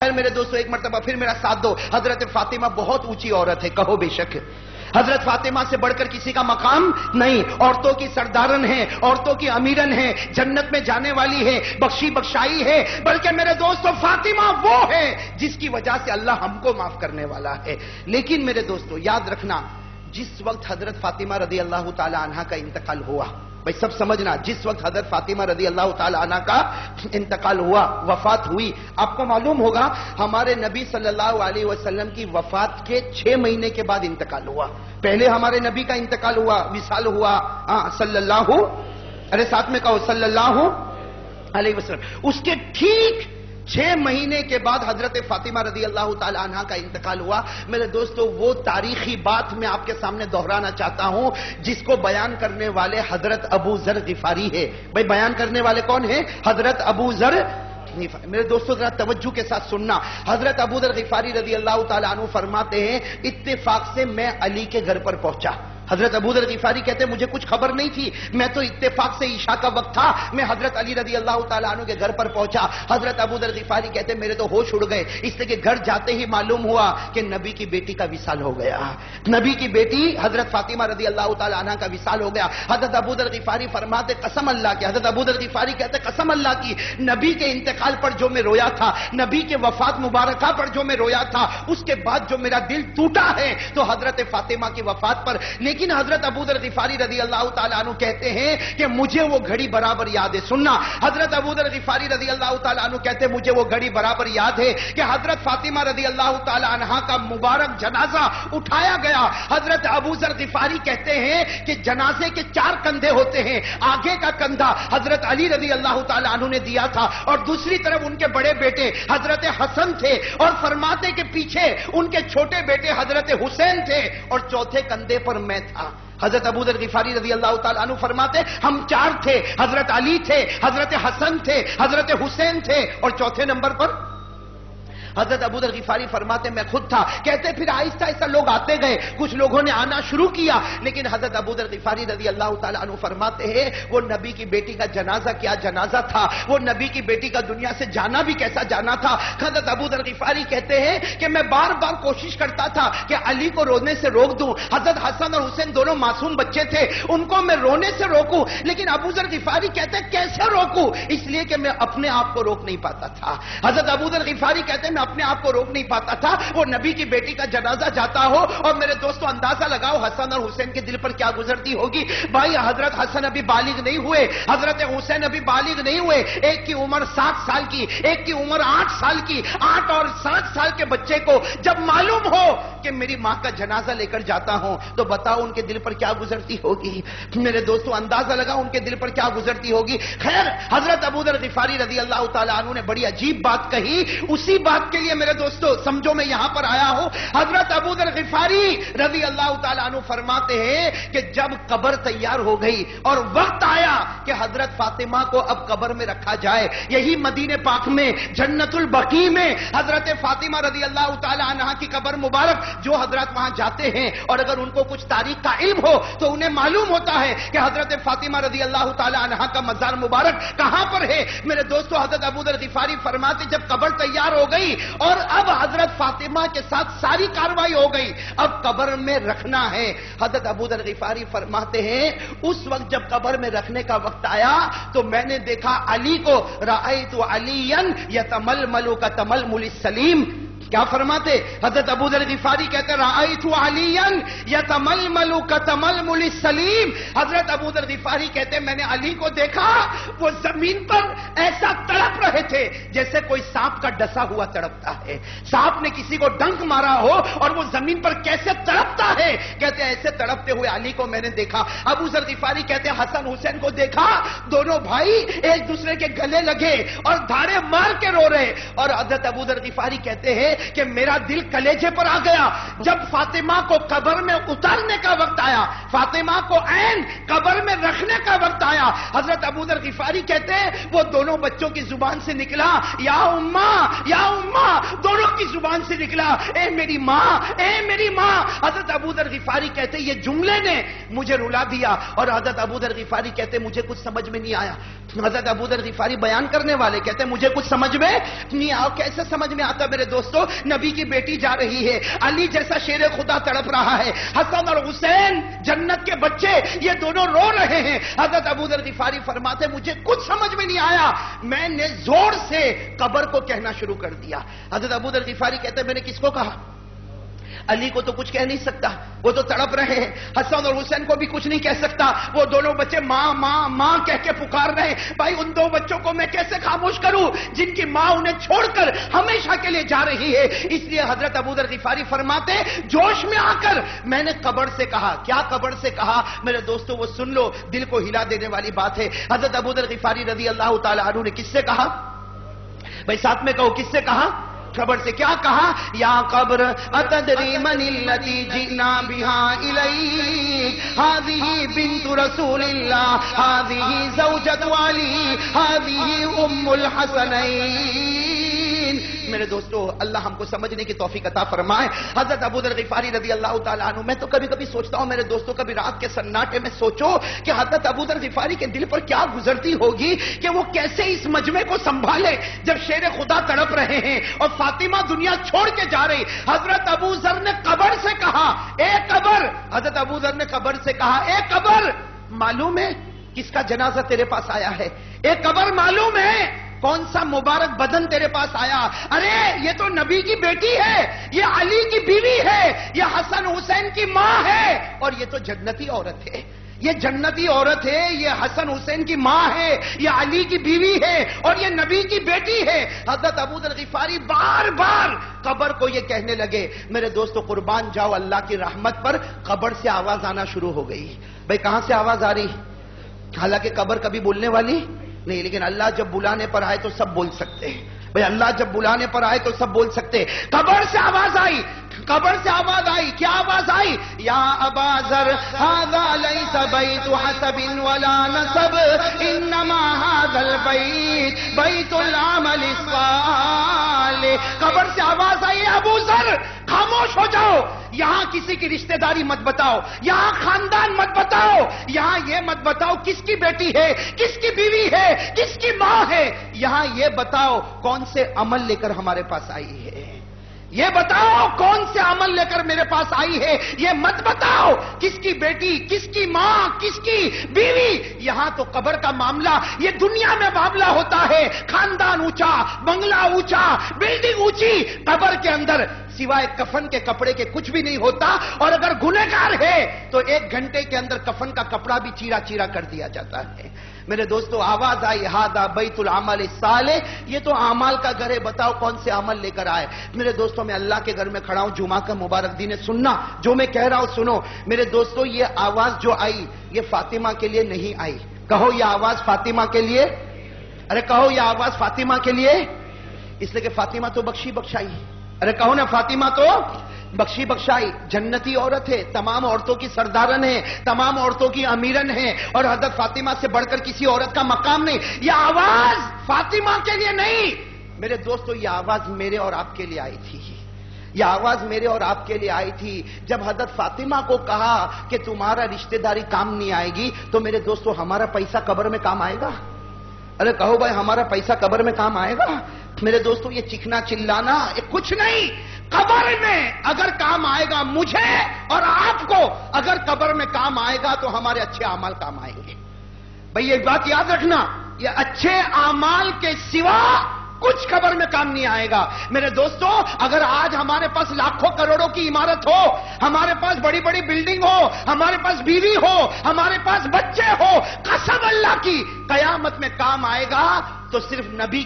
پھر میرے دوستو ایک مرتبہ پھر میرا ساتھ دو. حضرت فاطمہ بہت اونچی عورت ہے, کہو بے شک. حضرت فاطمہ سے بڑھ کر کسی کا مقام نہیں. عورتوں کی سردارن ہے, عورتوں کی امیرن ہے, جنت میں جانے والی ہے, بخشی بخشائی ہے. بلکہ میرے دوستو فاطمہ وہ ہے جس کی وجہ سے اللہ ہم کو معاف کرنے والا ہے. لیکن میرے دوستو یاد رکھنا, جس وقت حضرت فاطمہ رضی اللہ تعالی عنہ کا انتقال ہوا, بھئی سب سمجھنا, جس وقت حضرت فاطمہ رضی اللہ تعالی عنہ کا انتقال ہوا, وفات ہوئی, آپ کو معلوم ہوگا ہمارے نبی صلی اللہ علیہ وسلم کی وفات کے 6 مہینے کے بعد انتقال ہوا. پہلے ہمارے نبی کا انتقال ہوا, وصال ہوا صلی اللہ, ارے ساتھ میں کہو صلی اللہ علیہ وسلم. اس کے ٹھیک 6 مہینے کے بعد حضرت فاطمہ رضی اللہ تعالی عنہ کا انتقال ہوا. میرے دوستو وہ تاریخی بات میں آپ کے سامنے دہرانا چاہتا ہوں جس کو بیان کرنے والے حضرت ابو ذر غفاری ہے. بھئی بیان کرنے والے کون ہیں؟ حضرت ابو ذر. میرے دوستو ذرا توجہ کے ساتھ سننا. حضرت ابو ذر غفاری رضی اللہ تعالی عنہ فرماتے ہیں اتفاق سے میں علی کے گھر پر پہنچا. حضرت ابو ذر غفاری کہتے ہیں مجھے کچھ خبر نہیں تھی, میں تو اتفاق سے عشاء کا وقت تھا, میں حضرت علی رضی اللہ تعالیٰ عنہ کے گھر پر پہنچا. حضرت ابو ذر غفاری کہتے ہیں میرے تو ہوش اڑ گئے, اس لیے کہ گھر جاتے ہی معلوم ہوا کہ نبی کی بیٹی کا وصال ہو گیا. نبی کی بیٹی حضرت فاطمہ رضی اللہ تعالیٰ عنہ کا وصال ہو گیا. حضرت ابو ذر غفاری فرماتے قسم اللہ کی, حضرت ابو ذر غفاری کہتے قسم اللہ کی, نبی کے انتقال پر جو میں رویا تھا, نبی کے وفات مبارکہ پر جو میں رویا تھا, اس کے بعد جو میرا دل ٹوٹا ہے تو حضرت فاطمہ کی وفات پر. لیکن حضرت ابو ذر غفاری رضی اللہ تعالیٰ عنہ کہتے ہیں کہ مجھے وہ گھڑی برابر یاد ہے. سننا, حضرت ابو ذر غفاری رضی اللہ تعالیٰ عنہ کہتے ہیں مجھے وہ گھڑی برابر یاد ہے کہ حضرت فاطمہ رضی اللہ تعالیٰ عنہ کا مبارک جنازہ اٹھایا گیا. حضرت ابو ذر غفاری کہتے ہیں کہ جنازے کے 4 کندھے ہوتے ہیں. آگے کا کندھا حضرت علی رضی اللہ تعالیٰ عنہ نے دیا تھا اور دوسری طرف ان کے بڑے بیٹے حضرت حسن تھے, اور فرماتے کہ پیچھے ان کے چھوٹے بیٹے حضرت حسین تھے, اور چوتھے کندھے پر میں تھا. حضرت ابو ذر غفاری رضی اللہ تعالیٰ عنہ فرماتے ہم 4 تھے, حضرت علی تھے, حضرت حسن تھے, حضرت حسین تھے, اور چوتھے نمبر پر حضرت ابو ذر غفاری فرماتے میں خود تھا. کہتے پھر آہستہ آہستہ لوگ آتے گئے, کچھ لوگوں نے آنا شروع کیا, لیکن حضرت ابو ذر غفاری رضی اللہ تعالیٰ عنہ فرماتے ہیں وہ نبی کی بیٹی کا جنازہ کیا جنازہ تھا, وہ نبی کی بیٹی کا دنیا سے جانا بھی کیسا جانا تھا. حضرت ابو ذر غفاری کہتے ہیں کہ میں بار بار کوشش کرتا تھا کہ علی کو رونے سے روک دوں. حضرت حسن اور حسین دونوں معصوم بچے تھے, ان کو میں رونے سے روکوں, لیکن ابو ذر غفاری کہتے ہیں کیسے روکوں, اس لیے کہ میں اپنے آپ کو روک نہیں پاتا تھا. حضرت ابو ذر غفاری کہتے ہیں اپنے آپ کو روک نہیں پاتا تھا. وہ نبی کی بیٹی کا جنازہ جاتا ہو, اور میرے دوستو اندازہ لگاؤ حسن اور حسین کے دل پر کیا گزرتی ہوگی. بھائی حضرت حسن ابھی بالغ نہیں ہوئے, حضرت حسین ابھی بالغ نہیں ہوئے, ایک کی عمر 7 سال کی, ایک کی عمر 8 سال کی. 8 اور 7 سال کے بچے کو جب معلوم ہو کہ میری ماں کا جنازہ لے کر جاتا ہوں تو بتاؤ ان کے دل پر کیا گزرتی ہوگی. میرے دوستو اندازہ لگاؤ ان کے دل پر کیا گزرتی ہوگی. خیر حضرت ابو ذر غفاری رضی اللہ تعالیٰ عنہ نے بڑی عجیب بات کہی. اسی بات کے لیے میرے دوستو سمجھو میں یہاں پر آیا ہوں. حضرت ابو ذر غفاری رضی اللہ تعالیٰ عنہ فرماتے ہیں کہ جب قبر تیار ہو گئی اور وقت آیا کہ حضرت فاطمہ کو اب قبر میں رکھا جائے, یہی مدینے پاک میں جنت البقیع میں حضرت فاطمہ رضی اللہ تعالیٰ عنہ کی قبر مبارک, جو حضرات وہاں جاتے ہیں اور اگر ان کو کچھ تاریخ کا علم ہو تو انہیں معلوم ہوتا ہے کہ حضرت فاطمہ رضی اللہ تعالیٰ عنہ کا مزار مبارک کہاں پر ہے. میرے دوستو حضرت ابو ذر غفاری فرماتے جب قبر تیار ہو گئی اور اب حضرت فاطمہ کے ساتھ ساری کاروائی ہو گئی, اب قبر میں رکھنا ہے. حضرت ابو ذر غفاری فرماتے ہیں اس وقت جب قبر میں رکھنے کا وقت آیا تو میں نے دیکھا علی کو, رأیت علیاً یتململ کتململ السلیم. کیا فرماتے حضرت ابو ذر غفاری کہتے رأیت علیاً یتململ کتململ السلیم. حضرت ابو ذر غفاری کہتے میں نے علی کو دیکھا وہ زمین پر ایسا تڑپ رہے تھے جیسے کوئی سانپ کا ڈسا ہوا تڑپتا ہے. سانپ نے کسی کو ڈنک مارا ہو اور وہ زمین پر کیسے تڑپتا ہے, کہتے ایسے تڑپتے ہوئے علی کو میں نے دیکھا. ابو ذر غفاری کہتے حسن حسین کو دیکھا, دونوں بھائی ایک دوسرے کے گلے لگے اور دھاڑے مار کے رو رہے. اور حضرت ابو ذر غفاری کہتے ہیں کہ میرا دل کلیجے پر آ گیا جب فاطمہ کو قبر میں اتارنے کا وقت آیا, فاطمہ کو عین قبر میں رکھنے کا وقت آیا. حضرت ابو ذر غفاری کہتے ہیں وہ دونوں بچوں کی زبان سے نکلا یا اماں, یا اماں. دونوں کی زبان سے نکلا اے میری ماں، اے میری ماں۔ حضرت ابو ذر غفاری کہتے یہ جملے نے مجھے رلا دیا، اور حضرت ابو ذر غفاری کہتے مجھے کچھ سمجھ میں نہیں آیا۔ حضرت ابو ذر غفاری بیان کرنے والے کہتے مجھے کچھ سمجھ میں نہیں آیا۔ کیسے سمجھ میں آتا میرے دوستو؟ نبی کی بیٹی جا رہی ہے، علی جیسا شیر خدا تڑپ رہا ہے، حسن اور حسین جنت کے بچے یہ دونوں رو رہے ہیں۔ حضرت ابو ذر غفاری فرماتے مجھے کچھ سمجھ میں نہیں آیا، میں نے زور سے قبر کو کہنا شروع کر دیا۔ حضرت ابو ذر غفاری کہتے میں نے کس کو کہا؟ علی کو تو کچھ کہہ نہیں سکتا، وہ تو تڑپ رہے ہیں۔ حسن اور حسین کو بھی کچھ نہیں کہہ سکتا، وہ دونوں بچے ماں ماں ماں کہہ کے پکار رہے ہیں۔ بھائی ان دو بچوں کو میں کیسے خاموش کروں جن کی ماں انہیں چھوڑ کر ہمیشہ کے لیے جا رہی ہے؟ اس لیے حضرت ابو ذر غفاری فرماتے جوش میں آ کر میں نے قبر سے کہا۔ کیا قبر سے کہا میرے دوستو؟ وہ سن لو، دل کو ہلا دینے والی بات ہے۔ حضرت ابو ذر غفاری رضی اللہ تعالی عنہ نے کس سے کہا؟ بھائی ساتھ میں کہو، کس سے کہا؟ قبر سے۔ کیا کہا؟ یا قبر اتدری من التی جئنا بها الیک، هذه بنت رسول اللہ، هذه زوجۃ علی، هذه ام الحسنین۔ میرے دوستو اللہ ہم کو سمجھنے کی توفیق عطا فرمائے۔ حضرت ابو ذر غفاری رضی اللہ تعالیٰ عنہ، میں تو کبھی کبھی سوچتا ہوں میرے دوستو، کبھی رات کے سناٹے میں سوچو کہ حضرت ابو ذر غفاری کے دل پر کیا گزرتی ہوگی کہ وہ کیسے اس مجمع کو سنبھالے جب شیر خدا تڑپ رہے ہیں اور فاطمہ دنیا چھوڑ کے جا رہی۔ حضرت ابو ذر نے قبر سے کہا اے قبر، حضرت ابو ذر نے قبر سے کہا اے قبر، معلوم ہے کس کا جنازہ تیرے پاس آیا ہے؟ اے قبر معلوم ہے کون سا مبارک بدن تیرے پاس آیا؟ ارے یہ تو نبی کی بیٹی ہے، یہ علی کی بیوی ہے، یہ حسن حسین کی ماں ہے، اور یہ تو جنتی عورت ہے، یہ جنتی عورت ہے، یہ حسن حسین کی ماں ہے، یہ علی کی بیوی ہے، اور یہ نبی کی بیٹی ہے۔ حضرت ابو ذر غفاری بار بار قبر کو یہ کہنے لگے۔ میرے دوستو قربان جاؤ اللہ کی رحمت پر، قبر سے آواز آنا شروع ہو گئی۔ بھئی کہاں سے آواز آ رہی؟ حالانکہ قبر کبھی بولنے والی نہیں، لیکن اللہ جب بلانے پر آئے تو سب بول سکتے ہیں۔ بھئی اللہ جب بلانے پر آئے تو سب بول سکتے ہیں۔ قبر سے آواز آئی، قبر سے آواز آئی۔ کیا آواز آئی؟ یا ابا ذر ھذا لیس بیت حسب ولا نسب، انما ھذا البیت بیت العمل الصالح۔ قبر سے آواز آئی ابو ذر خاموش ہو جاؤ، یہاں کسی کی رشتہ داری مت بتاؤ، یہاں خاندان مت بتاؤ، یہاں یہ مت بتاؤ کس کی بیٹی ہے، کس کی بیوی ہے، کس کی ماں ہے، یہاں یہ بتاؤ کون سے عمل لے کر ہمارے پاس آئی ہے، یہ بتاؤ کون سے عمل لے کر میرے پاس آئی ہے، یہ مت بتاؤ کس کی بیٹی، کس کی ماں، کس کی بیوی۔ یہاں تو قبر کا معاملہ یہ دنیا میں معاملہ ہوتا ہے، خاندان اونچا، بنگلہ اونچا، بلڈنگ اونچی، قبر کے اندر سوائے کفن کے کپڑے کے کچھ بھی نہیں ہوتا، اور اگر گنہگار ہے تو 1 گھنٹے کے اندر کفن کا کپڑا بھی چیرا چیرا کر دیا جاتا ہے۔ میرے دوستو آواز آئی ھذا بیت العمل الصالح، یہ تو اعمال کا گھر ہے، بتاؤ کون سے عمل لے کر آئے۔ میرے دوستو میں اللہ کے گھر میں کھڑا ہوں، جمعہ کا مبارک دن ہے، سننا جو میں کہہ رہا ہوں سنو۔ میرے دوستو یہ آواز جو آئی یہ فاطمہ کے لیے نہیں آئی، کہو یہ آواز فاطمہ کے لیے، ارے کہو یہ آواز فاطمہ کے لیے، اس لیے کہ فاطمہ تو بخشی بخشائی، ارے کہو نا فاطمہ تو بخشی بخشائی، جنتی عورت ہے، تمام عورتوں کی سردارن ہے، تمام عورتوں کی امیرن ہے، اور حضرت فاطمہ سے بڑھ کر کسی عورت کا مقام نہیں۔ یہ آواز فاطمہ کے لیے نہیں میرے دوستو، یہ آواز میرے اور آپ کے لیے آئی تھی، یہ آواز میرے اور آپ کے لیے آئی تھی۔ جب حضرت فاطمہ کو کہا کہ تمہارا رشتہ داری کام نہیں آئے گی، تو میرے دوستو ہمارا پیسہ قبر میں کام آئے گا؟ ارے کہو بھائی ہمارا پیسہ قبر میں کام آئے گا؟ میرے دوستو یہ چیخنا چلانا یہ کچھ نہیں، قبر میں اگر کام آئے گا مجھے اور آپ کو، اگر قبر میں کام آئے گا تو ہمارے اچھے اعمال کام آئیں گے۔ بھئی یہ بات یاد رکھنا، یہ اچھے اعمال کے سوا کچھ قبر میں کام نہیں آئے گا۔ میرے دوستو اگر آج ہمارے پاس لاکھوں کروڑوں کی عمارت ہو، ہمارے پاس بڑی بڑی بلڈنگ ہو، ہمارے پاس بیوی ہو، ہمارے پاس بچے ہو، قسم اللہ کی قیامت میں کام آئے گا تو صرف نبی